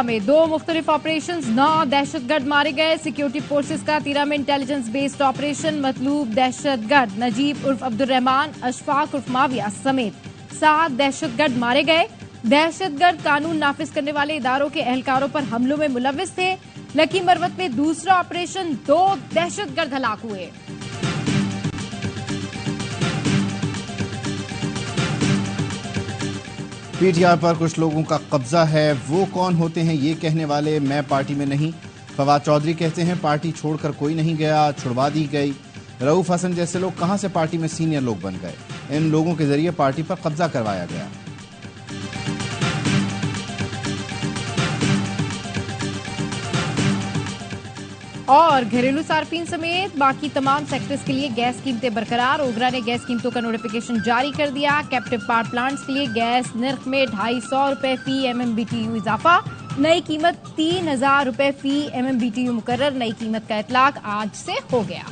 में 2 मुख्तलिफ ऑपरेशन, 9 दहशतगर्द मारे गए। सिक्योरिटी फोर्सेस का तीरा में इंटेलिजेंस बेस्ड ऑपरेशन, मतलूब दहशतगर्द नजीब उर्फ अब्दुल रहमान, अशफाक उर्फ माविया समेत 7 दहशतगर्द मारे गए। दहशतगर्द कानून नाफिज करने वाले इदारों के एहलकारों पर हमलों में मुलव्विस थे। लकी मरवत में दूसरा ऑपरेशन, 2 दहशतगर्द हलाक हुए। पीटीआई पर कुछ लोगों का कब्जा है। वो कौन होते हैं ये कहने वाले? मैं पार्टी में नहीं। फवाद चौधरी कहते हैं पार्टी छोड़कर कोई नहीं गया, छुड़वा दी गई। रऊफ हसन जैसे लोग कहां से पार्टी में सीनियर लोग बन गए? इन लोगों के जरिए पार्टी पर कब्जा करवाया गया। और घरेलू सार्फिन समेत बाकी तमाम सेक्टर्स के लिए गैस कीमतें बरकरार। ओगरा ने गैस कीमतों का नोटिफिकेशन जारी कर दिया। कैप्टिव पावर प्लांट्स के लिए गैस निर्ख में 250 रुपए फी MMBTU इजाफा। नई कीमत 3000 रुपए फी MMBTU मुकर्रर। नई कीमत का इतलाक आज से हो गया।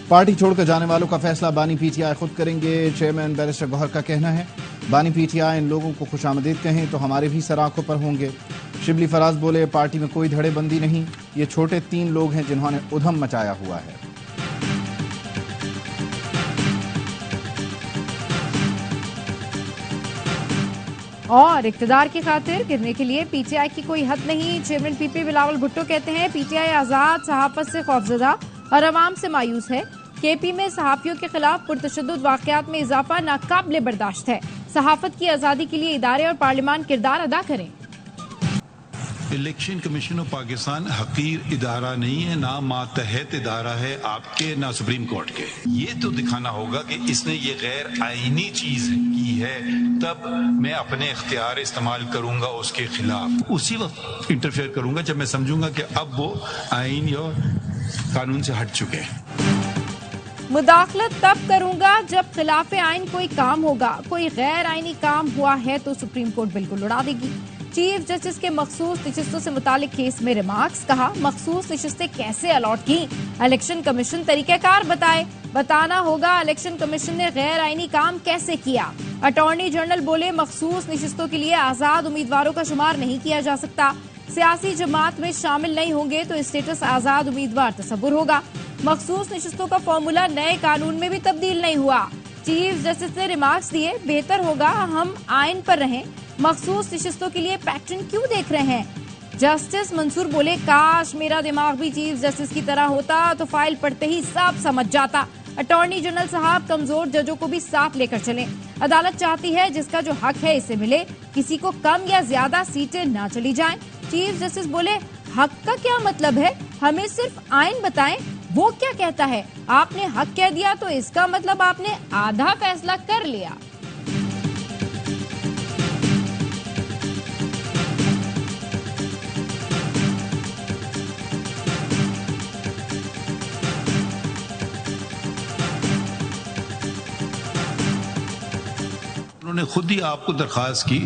पार्टी छोड़कर जाने वालों का फैसला बानी पीटीआई खुद करेंगे। चेयरमैन बैरिस्टर गौहर का कहना है बानी पीटीआई इन लोगों को खुशामदीद कहें तो हमारे भी सर आंखों पर होंगे। शिबली फराज बोले पार्टी में कोई धड़ेबंदी नहीं, ये छोटे 3 लोग हैं जिन्होंने उधम मचाया हुआ है। और इक्तदार की खातिर गिरने के लिए पीटीआई की कोई हद नहीं। चेयरमैन पीपी बिलावल भुट्टो कहते हैं पीटीआई आजाद सहाफत से खौफजदा और अवाम से मायूस है। केपी में सहाफियों के खिलाफ पुरतशद्दुद वाकयात में इजाफा नाकाबिले बर्दाश्त है। सहाफत की आजादी के लिए इदारे और पार्लियामान किरदार अदा करें। इलेक्शन कमीशन ऑफ पाकिस्तान हकीर इदारा नहीं है, ना मातहत इदारा है आपके, ना सुप्रीम कोर्ट के। ये तो दिखाना होगा कि इसने ये गैर आईनी चीज की है, तब मैं अपने इख्तियार इस्तेमाल करूंगा उसके खिलाफ। उसी वक्त इंटरफेयर करूंगा जब मैं समझूंगा कि अब वो आईन और कानून से हट चुके हैं। मुदाखलत तब करूंगा जब खिलाफ आइन कोई काम होगा। कोई गैर आइनी काम हुआ है तो सुप्रीम कोर्ट बिल्कुल उड़ा देगी। चीफ जस्टिस के मखसूस नशिस्तों से मुतालिक केस में रिमार्क्स। कहा मखसूस नशिस्तें कैसे अलॉट की, इलेक्शन कमीशन तरीकेकार बताए। बताना होगा इलेक्शन कमीशन ने गैर आइनी काम कैसे किया। अटॉर्नी जनरल बोले मखसूस नशिस्तों के लिए आजाद उम्मीदवारों का शुमार नहीं किया जा सकता। सियासी जमात में शामिल नहीं होंगे तो स्टेटस आजाद उम्मीदवार तस्वुर होगा। मखसूस नशिस्तों का फॉर्मूला नए कानून में भी तब्दील नहीं हुआ। चीफ जस्टिस ने रिमार्क्स दिए बेहतर होगा हम आइन पर रहें, मखसूस नशिस्तों के लिए पैटर्न क्यों देख रहे हैं। जस्टिस मंसूर बोले काश मेरा दिमाग भी चीफ जस्टिस की तरह होता तो फाइल पढ़ते ही सब समझ जाता। अटॉर्नी जनरल साहब कमजोर जजों को भी साथ लेकर चलें। अदालत चाहती है जिसका जो हक है इसे मिले, किसी को कम या ज्यादा सीटें ना चली जाएं। चीफ जस्टिस बोले हक का क्या मतलब है, हमें सिर्फ आइन बताएं वो क्या कहता है। आपने हक कह दिया तो इसका मतलब आपने आधा फैसला कर लिया। उन्होंने खुद ही आपको दरखास्त की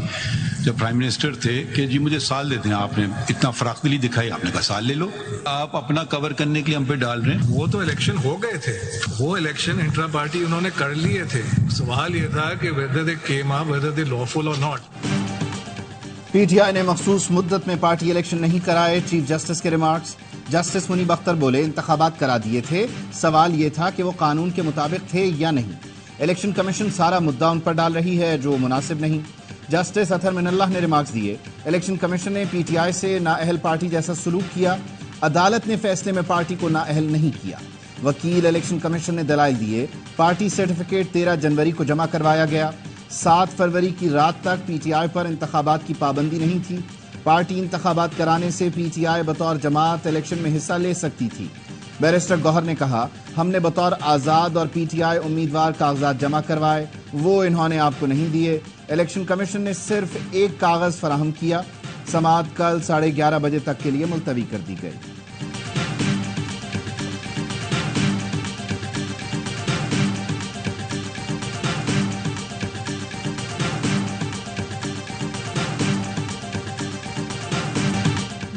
जब प्राइम मिनिस्टर थे कि जी मुझे साल देते हैं। आपने इतना फराखदिली दिखाई, आपने कहा साल ले लो। आप अपना कवर करने के लिए हम पे डाल रहे हैं। वो तो इलेक्शन हो गए थे, वो इलेक्शन इंट्रा पार्टी उन्होंने कर लिए थे। सवाल ये था कि whether they came up, whether they lawful or not। PTI ने मखसूस मुद्दत में पार्टी इलेक्शन नहीं कराए। चीफ जस्टिस के रिमार्क्स। जस्टिस मुनीब अख्तर बोले इंतखाबात करा दिए थे, सवाल ये था कि वो कानून के मुताबिक थे या नहीं। इलेक्शन कमीशन सारा मुद्दा उन पर डाल रही है जो मुनासिब नहीं। जस्टिस अतहर मिनल्लाह ने रिमार्क्स दिए इलेक्शन कमीशन ने पीटीआई से नाअहल पार्टी जैसा सलूक किया। अदालत ने फैसले में पार्टी को नाअहल नहीं किया। वकील इलेक्शन कमीशन ने दलाइल दिए। पार्टी सर्टिफिकेट 13 जनवरी को जमा करवाया गया। 7 फरवरी की रात तक पीटीआई पर इंतखाबात की पाबंदी नहीं थी। पार्टी इंतखाबात कराने से पीटीआई बतौर जमात इलेक्शन में हिस्सा ले सकती थी। बैरिस्टर गौहर ने कहा हमने बतौर आज़ाद और पीटीआई उम्मीदवार कागजात जमा करवाए, वो इन्होंने आपको नहीं दिए। इलेक्शन कमीशन ने सिर्फ एक कागज फराहम किया। समाअत कल 11:30 बजे तक के लिए मुलतवी कर दी गई।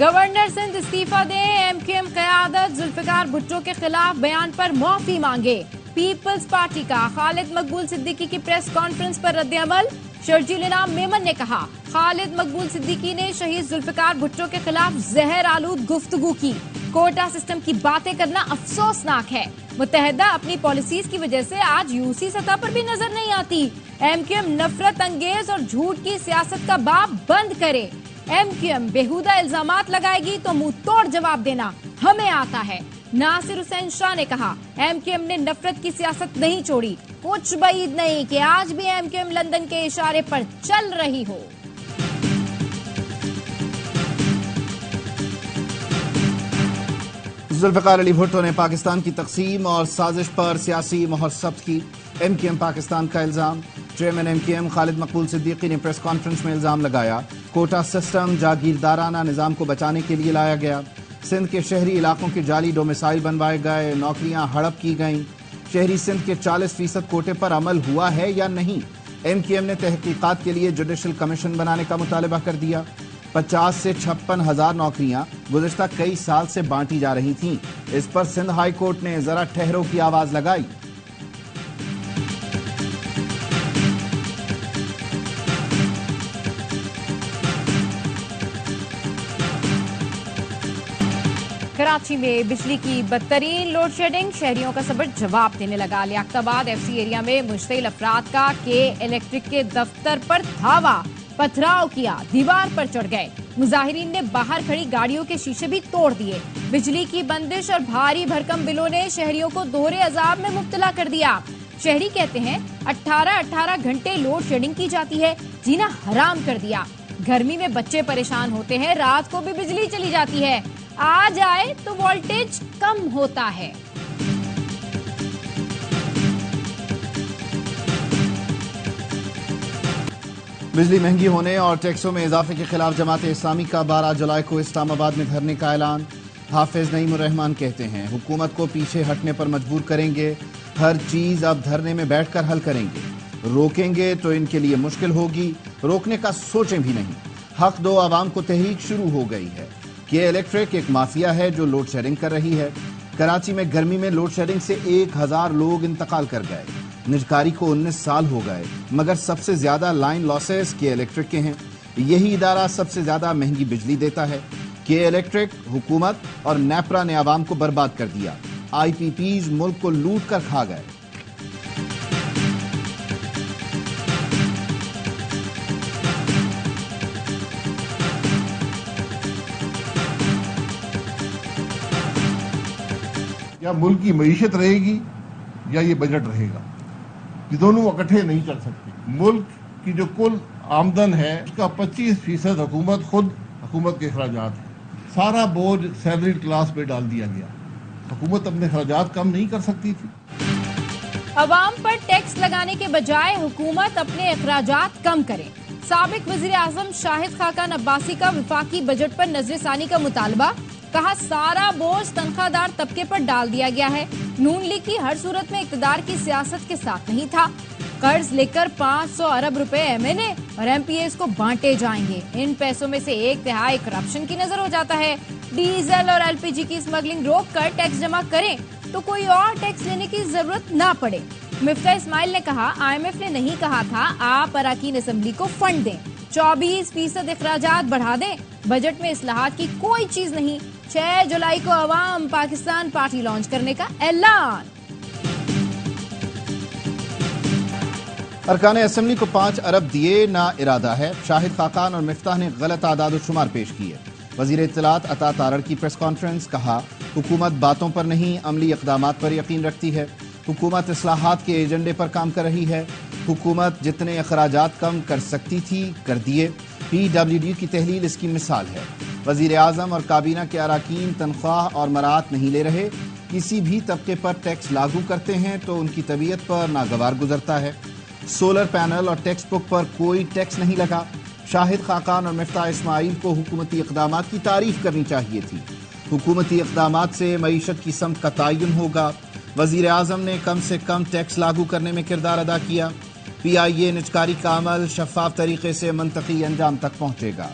गवर्नर सिंध इस्तीफा दें, एमक्यूएम क़यादत जुल्फिकार भुट्टो के खिलाफ बयान पर माफी मांगे। पीपल्स पार्टी का खालिद मकबूल सिद्दीकी की प्रेस कॉन्फ्रेंस पर रद्द अमल। शर्जील इनाम मेमन ने कहा, खालिद मकबूल सिद्दीकी ने शहीद जुल्फिकार भुट्टो के खिलाफ जहर आलूद गुफ्तगू की। कोटा सिस्टम की बातें करना अफसोसनाक है। मुत्तहिदा अपनी पॉलिसीज की वजह से आज यूसी सतह पर भी नजर नहीं आती। एमक्यूएम नफरत अंगेज और झूठ की सियासत का बाब बंद करे। एमक्यूएम बेहुदा इल्जामात लगाएगी तो मुंह तोड़ जवाब देना हमें आता है। नासिर हुसैन शाह ने कहा, एमक्यूएम ने नफरत की सियासत नहीं छोड़ी। कुछ बईद नहीं कि आज भी एमक्यूएम लंदन के इशारे पर चल रही हो। जुल्फिकार अली भुट्टो ने पाकिस्तान की तकसीम और साजिश पर सियासी मोहर जब्त की। एमक्यूएम पाकिस्तान का इल्जाम। चेयरमैन एमक्यूएम खालिद मकबूल सिद्दीकी ने प्रेस कॉन्फ्रेंस में इल्जाम लगाया, कोटा सिस्टम जागीरदाराना निजाम को बचाने के लिए लाया गया। सिंध के शहरी इलाकों के जाली डोमिसाइल बनवाए गए, नौकरियां हड़प की गईं। शहरी सिंध के 40% कोटे पर अमल हुआ है या नहीं? एमक्यूएम ने तहकीकात के लिए जुडिशल कमीशन बनाने का मुतालबा कर दिया। 50 से 56 हजार नौकरियां गुज़िश्ता कई साल से बांटी जा रही थीं। इस पर सिंध हाई कोर्ट ने जरा ठहरो की आवाज लगाई। कराची में बिजली की बदतरीन लोड शेडिंग, शहरियों का सब्र जवाब देने लगा। लियाकताबाद एफसी एरिया में मुश्तिल अफराद का के इलेक्ट्रिक के दफ्तर पर धावा, पथराव किया, दीवार पर चढ़ गए। मुजाहिरीन ने बाहर खड़ी गाड़ियों के शीशे भी तोड़ दिए। बिजली की बंदिश और भारी भरकम बिलों ने शहरियों को दोहरे अजाब में मुब्तला कर दिया। शहरी कहते हैं 18 घंटे लोड शेडिंग की जाती है, जीना हराम कर दिया। गर्मी में बच्चे परेशान होते हैं, रात को भी बिजली चली जाती है, आ जाए तो वोल्टेज कम होता है। बिजली महंगी होने और टैक्सों में इजाफे के खिलाफ जमात इस्लामी का 12 जुलाई को इस्लामाबाद में धरने का ऐलान। हाफिज नईम उर रहमान कहते हैं, हुकूमत को पीछे हटने पर मजबूर करेंगे। हर चीज अब धरने में बैठकर हल करेंगे। रोकेंगे तो इनके लिए मुश्किल होगी, रोकने का सोचें भी नहीं। हक दो आवाम को तहरीक शुरू हो गई है। के इलेक्ट्रिक एक माफिया है जो लोड शेडिंग कर रही है। कराची में गर्मी में लोड शेडिंग से 1000 लोग इंतकाल कर गए। निजकारी को 19 साल हो गए, मगर सबसे ज्यादा लाइन लॉसेस के इलेक्ट्रिक के हैं। यही इदारा सबसे ज्यादा महंगी बिजली देता है। के इलेक्ट्रिक, हुकूमत और नेपरा ने आवाम को बर्बाद कर दिया। IPPs मुल्क को लूट कर खा गए। या मुल्क की मईशत रहेगी या ये बजट रहेगा, ये दोनों इकट्ठे नहीं चल सकते। मुल्क की जो कुल आमदन है उसका 25% हुकूमत हुकूमत के अखराजात है। सारा बोझ सैलरीड क्लास पे डाल दिया गया। हुकूमत अपने अखराजात कम नहीं कर सकती थी। अवाम पर टैक्स लगाने के बजाय हुकूमत अपने अखराजात कम करे। साबिक वजीर आजम शाहिद खाकान अब्बासी का विफाकी बजट पर नजरसानी का मुतालबा। कहा, सारा बोझ तनख्वाहदार तबके पर डाल दिया गया है। नून लीग की हर सूरत में इक़्तिदार की सियासत के साथ नहीं था। कर्ज लेकर 500 अरब रुपए MNA और MPAs को बांटे जाएंगे। इन पैसों में से 1/3 करप्शन की नजर हो जाता है। डीजल और LPG की स्मगलिंग रोककर टैक्स जमा करें तो कोई और टैक्स लेने की जरूरत ना पड़े। मिफ्ता इस्माइल ने कहा, IMF ने नहीं कहा था आप अराकीन असेंबली को फंड दें। 24% इखराजात बढ़ा दें। बजट में इस्लाहात की कोई चीज नहीं। 6 जुलाई को अवाम पाकिस्तान पार्टी लॉन्च करने का ऐलान। अरकान असेंबली को 5 अरब दिए ना इरादा है। शाहिद खाकान और मिफ्ताह ने गलत आदाद शुमार पेश किए। वजीर इत्तलात अता तारड़ की प्रेस कॉन्फ्रेंस। कहा, हुकूमत बातों पर नहीं अमली इक़दामात पर यकीन रखती है। हुकूमत इस्लाहात के एजेंडे पर काम कर रही है। हुकूमत जितने अखराजात कम कर सकती थी कर दिए। PWD की तहलील इसकी मिसाल है। वजीर आजम और काबीना के अराकीन तनख्वाह और मरात नहीं ले रहे। किसी भी तबके पर टैक्स लागू करते हैं तो उनकी तबीयत पर नागवार गुजरता है। सोलर पैनल और टेक्स्ट बुक पर कोई टैक्स नहीं लगा। शाहिद खाकान और मिफ्ता इस्माइल को हुकूमती इक़दामात की तारीफ करनी चाहिए थी। हुकूमती इक़दामात से मईशत की समत का तयन होगा। वजीर आजम ने कम से कम टैक्स लागू करने में किरदार अदा किया। PIA निजकारी का अमल शफाफ तरीके से मंतकी अंजाम तक पहुंचेगा।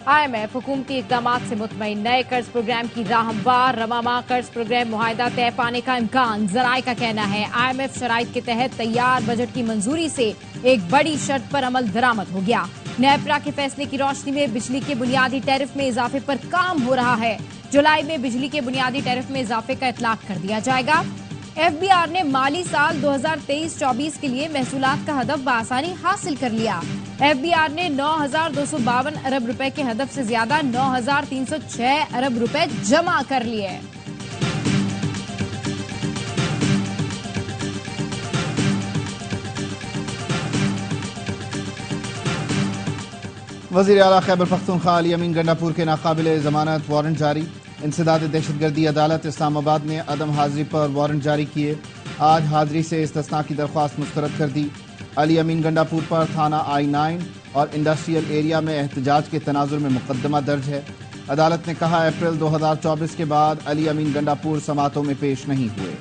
IMF हुकूमती इकदाम से मुतमईन, नए कर्ज प्रोग्राम की राह हमवार, रवामा कर्ज प्रोग्राम मुआहदा तय पाने का इम्कान। जराए का कहना है IMF शराइत के तहत तैयार बजट की मंजूरी से एक बड़ी शर्त पर अमल दरामद हो गया। नेपरा के फैसले की रोशनी में बिजली के बुनियादी टैरिफ में इजाफे पर काम हो रहा है। जुलाई में बिजली के बुनियादी टैरिफ में इजाफे का इतलाक कर दिया जाएगा। FBR ने माली साल 2023-24 के लिए महसूलात का हदफ बआसानी हासिल कर लिया। FBR ने 9,252 अरब रुपए के हदफ से ज्यादा 9,306 अरब रुपए जमा कर लिए। वज़ीर आला खैबर पख्तूनख्वा अली अमीन गंडापुर के नाकाबिले जमानत वारंट जारी। इंसदाद दहशतगर्दी अदालत इस्लामाबाद ने अदम हाजिरी पर वारंट जारी किए। आज हाजिरी से इस्तिस्ना की दरख्वास्त मुस्तरद कर दी। अली अमीन गंडापुर पर थाना I-9 और इंडस्ट्रियल एरिया में एहतजाज के तनाजुर में मुकदमा दर्ज है। अदालत ने कहा अप्रैल 2024 के बाद अली अमीन गंडापुर समातों में पेश नहीं हुए।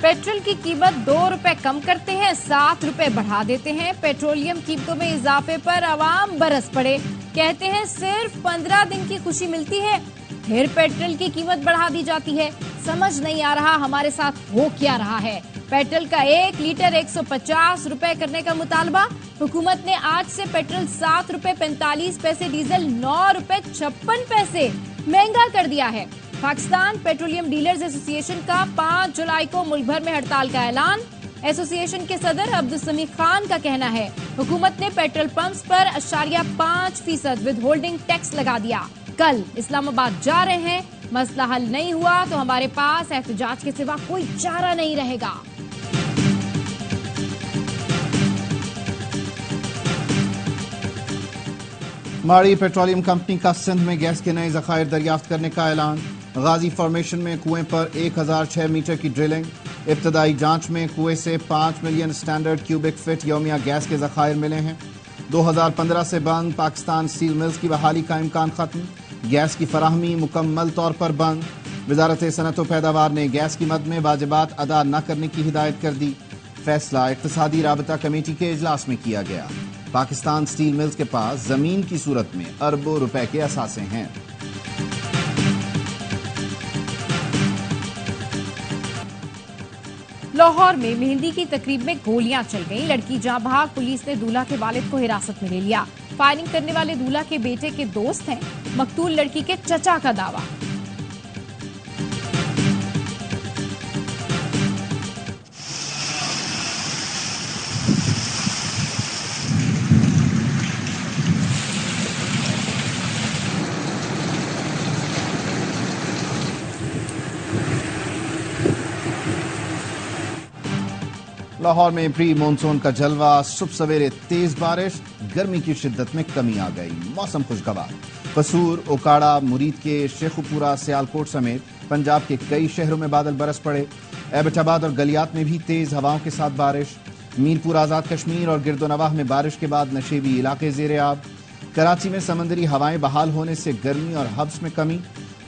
पेट्रोल की कीमत 2 रुपए कम करते हैं, 7 रुपए बढ़ा देते हैं। पेट्रोलियम कीमतों में इजाफे पर आवाम बरस पड़े, कहते हैं सिर्फ 15 दिन की खुशी मिलती है, फिर पेट्रोल की कीमत बढ़ा दी जाती है। समझ नहीं आ रहा हमारे साथ हो क्या रहा है। पेट्रोल का 1 लीटर 150 रुपए करने का मुतालबा। हुकूमत ने आज से पेट्रोल 7 रुपए 45 पैसे, डीजल 9 रुपए 56 पैसे महंगा कर दिया है। पाकिस्तान पेट्रोलियम डीलर्स एसोसिएशन का 5 जुलाई को मुल्क भर में हड़ताल का ऐलान। एसोसिएशन के सदर अब्दुल समीद खान का कहना है हुकूमत ने पेट्रोल पंप्स पर 0.5% विद होल्डिंग टैक्स लगा दिया। कल इस्लामाबाद जा रहे हैं, मसला हल नहीं हुआ तो हमारे पास एहतजाज के सिवा कोई चारा नहीं रहेगा। माड़ी पेट्रोलियम कंपनी का सिंध में गैस के नए जखायर दरियाफ्त करने का ऐलान। गाजी फॉर्मेशन में कुएं पर 1006 मीटर की ड्रिलिंग। इब्तदाई जांच में कुएं से 5 मिलियन स्टैंडर्ड क्यूबिक फिट यौमिया गैस के जखायर मिले हैं। 2015 से बंद पाकिस्तान स्टील मिल्स की बहाली का इम्कान खत्म। गैस की फराहमी मुकम्मल तौर पर बंद। वजारत सनअत व पैदावार ने गैस की मद में वाजिबात अदा न करने की हिदायत कर दी। फैसला इक्तिसादी राबता कमेटी के इजलास में किया गया। पाकिस्तान स्टील मिल्स के पास जमीन की सूरत में अरबों रुपए के असासे हैं। लाहौर में मेहंदी की तकरीब में गोलियां चल गईं। लड़की जहां भाग, पुलिस ने दूल्हा के वालिद को हिरासत में ले लिया। फायरिंग करने वाले दूल्हा के बेटे के दोस्त हैं, मकतूल लड़की के चचा का दावा। लाहौर में प्री मानसून का जलवा। सुबह सवेरे तेज बारिश, गर्मी की शिद्दत में कमी आ गई। मौसम खुशगवार। कसूर, ओकाड़ा, मुरीद के शेखुपुरा, सियालकोट समेत पंजाब के कई शहरों में बादल बरस पड़े। एबटाबाद और गलियात में भी तेज हवाओं के साथ बारिश। मीरपुर, आजाद कश्मीर और गिरदोनवाह में बारिश के बाद नशेबी इलाके जेर आब। कराची में समंदरी हवाएं बहाल होने से गर्मी और हब्स में कमी।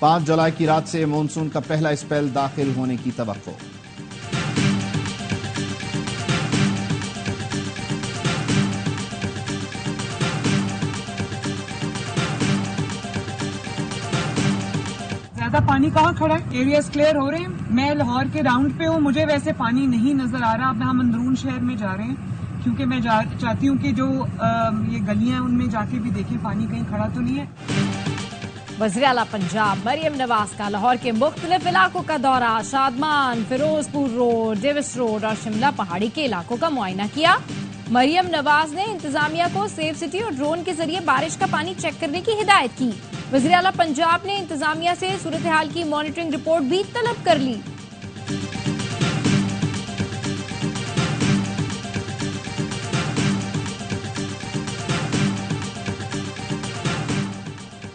5 जुलाई की रात से मानसून का पहला स्पेल दाखिल होने की तवक्को। ज्यादा पानी कहाँ खड़ा है, एरियाज क्लियर हो रहे हैं। मैं लाहौर के राउंड पे हूँ, मुझे वैसे पानी नहीं नजर आ रहा। अब हम अंदरून शहर में जा रहे हैं क्योंकि मैं चाहती हूँ कि जो ये गलियां हैं उनमें जाके भी देखें पानी कहीं खड़ा तो नहीं है। वज़ीर आला पंजाब मरियम नवाज का लाहौर के मुख्तलिफ इलाकों का दौरा। Shadman, Ferozepur road, Davis road और शिमला पहाड़ी के इलाकों का मुआयना किया। मरियम नवाज ने इंतजामिया को सेफ सिटी और ड्रोन के जरिए बारिश का पानी चेक करने की हिदायत की। वज़ीर आला पंजाब ने इंतजामिया से सूरत हाल की मॉनिटरिंग रिपोर्ट भी तलब कर ली।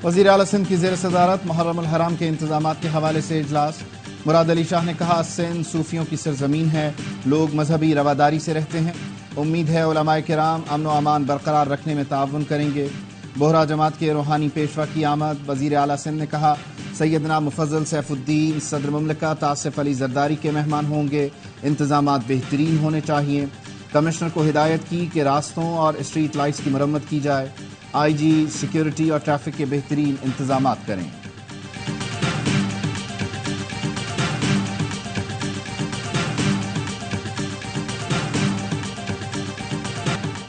वज़ीर आला सिंध की ज़ेर सदारत मुहर्रम अल हराम के इंतजामात के हवाले से इजलास। मुराद अली शाह ने कहा सिंध सूफियों की सरजमीन है, लोग मजहबी रवादारी से रहते हैं। उम्मीद है उलमाए किराम अमन व अमान बरकरार रखने में ताउन करेंगे। बोहरा जमात के रूहानी पेशवा की आमद। वज़ीर आला सिंध ने कहा सैयदना मुफज्जल सैफुद्दीन सदर मुमलिकत आसिफ अली जरदारी के मेहमान होंगे। इंतजामात बेहतरीन होने चाहिए। कमिश्नर को हिदायत की कि रास्तों और स्ट्रीट लाइट्स की मरम्मत की जाए। आईजी सिक्योरिटी और ट्रैफिक के बेहतरीन इंतजाम करें।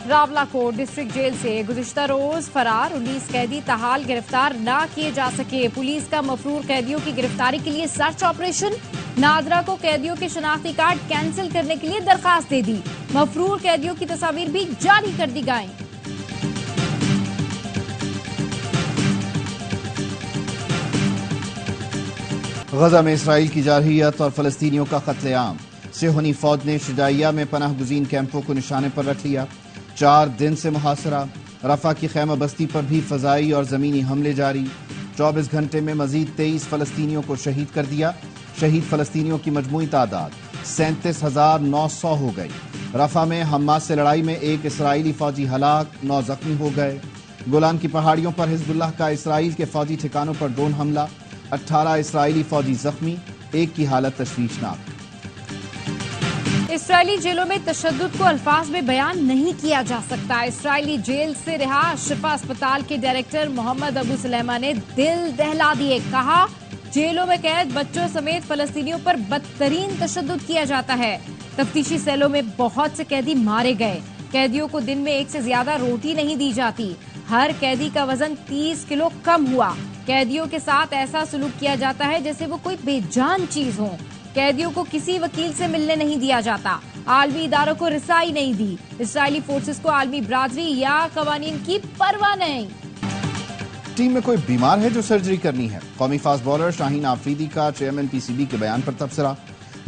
रावलाकोट डिस्ट्रिक्ट जेल से गुज़िश्ता रोज फरार 19 कैदी ताहाल गिरफ्तार न किए जा सके। पुलिस का मफरूर कैदियों की गिरफ्तारी के लिए सर्च ऑपरेशन। नादरा को कैदियों के शनाख्ती कार्ड कैंसिल करने के लिए दरखास्त दे दी। मफरूर कैदियों की तस्वीर भी जारी कर दी गई। गजा में इसराइल की जारहियत और फलस्तीनियों का कत्लेआम। सिहोनी फौज ने शुजाइया में पनाह गुज़ीन कैंपों को निशाने पर रख लिया। 4 दिन से मुहासरा। रफा की खैमा बस्ती पर भी फजाई और जमीनी हमले जारी। 24 घंटे में मजीद 23 फलस्तीनियों को शहीद कर दिया। शहीद फलस्तीनियों की मजमूई तादाद 37,900 हो गई। रफा में हमास से लड़ाई में 1 इसराइली फौजी हलाक, 9 जख्मी हो गए। गोलान की पहाड़ियों पर हिजबुल्लाह का इसराइल के फौजी ठिकानों पर ड्रोन हमला। 18 इसराइली फौजी जख्मी, 1 की हालत तशवीशनाक। इसराइली जेलों में तशद्दुद को अल्फाज में बयान नहीं किया जा सकता। इसराइली जेल से रिहा शिफा अस्पताल के डायरेक्टर मोहम्मद अबू सुलेमा ने दिल दहला दिए। कहा, जेलों में कैद बच्चों समेत फलस्तीनियों पर बदतरीन तशद्दुद किया जाता है। तफ्तीशी सेलों में बहुत से कैदी मारे गए। कैदियों को दिन में 1 से ज्यादा रोटी नहीं दी जाती। हर कैदी का वजन 30 किलो कम हुआ। कैदियों के साथ ऐसा सलूक किया जाता है जैसे वो कोई बेजान चीज हो। कैदियों को किसी वकील से मिलने नहीं दिया जाता। आलमी इदारों को रिसाई नहीं दी। इसराइली फोर्सेस को आलमी बरादरी या कवानीन की परवाह नहीं। टीम में कोई बीमार है जो सर्जरी करनी है। कौमी फास्ट बॉलर शाहीन आफरीदी का चेयरमैन पीसीबी के बयान पर तबसरा।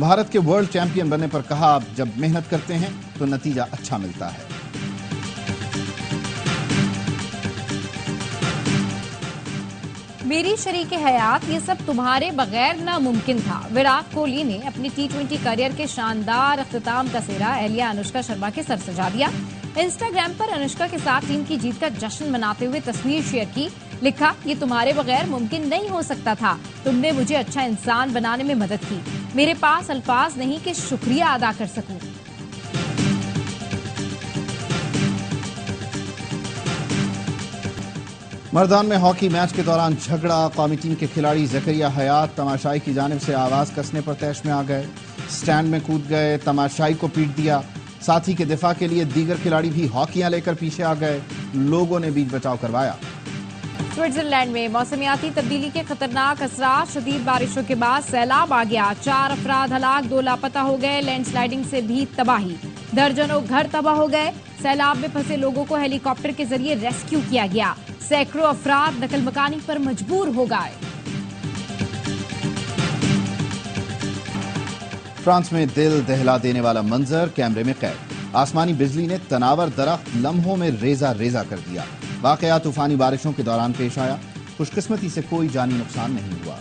भारत के वर्ल्ड चैंपियन बनने पर कहा, आप जब मेहनत करते हैं तो नतीजा अच्छा मिलता है। मेरी शरीके हयात, ये सब तुम्हारे बगैर नामुमकिन था। विराट कोहली ने अपनी T20 करियर के शानदार अख्तिताम का सेहरा अहलिया अनुष्का शर्मा के सर सजा दिया। इंस्टाग्राम पर अनुष्का के साथ टीम की जीत का जश्न मनाते हुए तस्वीर शेयर की। लिखा, ये तुम्हारे बगैर मुमकिन नहीं हो सकता था। तुमने मुझे अच्छा इंसान बनाने में मदद की। मेरे पास अल्फाज नहीं कि शुक्रिया अदा कर सकूं। मर्दान में हॉकी मैच के दौरान झगड़ा। कौमी टीम के खिलाड़ी जकरिया हयात तमाशाई की जानिब से आवाज कसने पर तैश में आ गए। स्टैंड में कूद गए, तमाशाई को पीट दिया। साथी के दिफा के लिए दीगर खिलाड़ी भी हॉकियां लेकर पीछे आ गए। लोगों ने बीच बचाव करवाया। स्विट्जरलैंड में मौसमियाती तब्दीली के खतरनाक असरात। शदीद बारिशों के बाद सैलाब आ गया। 4 अफराद हलाक, 2 लापता हो गए। लैंडस्लाइडिंग से भी तबाही। दर्जनों घर तबाह हो गए। सैलाब में फंसे लोगों को हेलीकॉप्टर के जरिए रेस्क्यू किया गया। सैकड़ों अफराद नकल मकानी पर मजबूर हो गए। फ्रांस में दिल दहला देने वाला मंजर कैमरे में कैद। आसमानी बिजली ने तनावर दरख्त लम्हों में रेजा रेजा कर दिया। वाकया तूफानी बारिशों के दौरान पेश आया। खुशकिस्मती से कोई जानी नुकसान नहीं हुआ।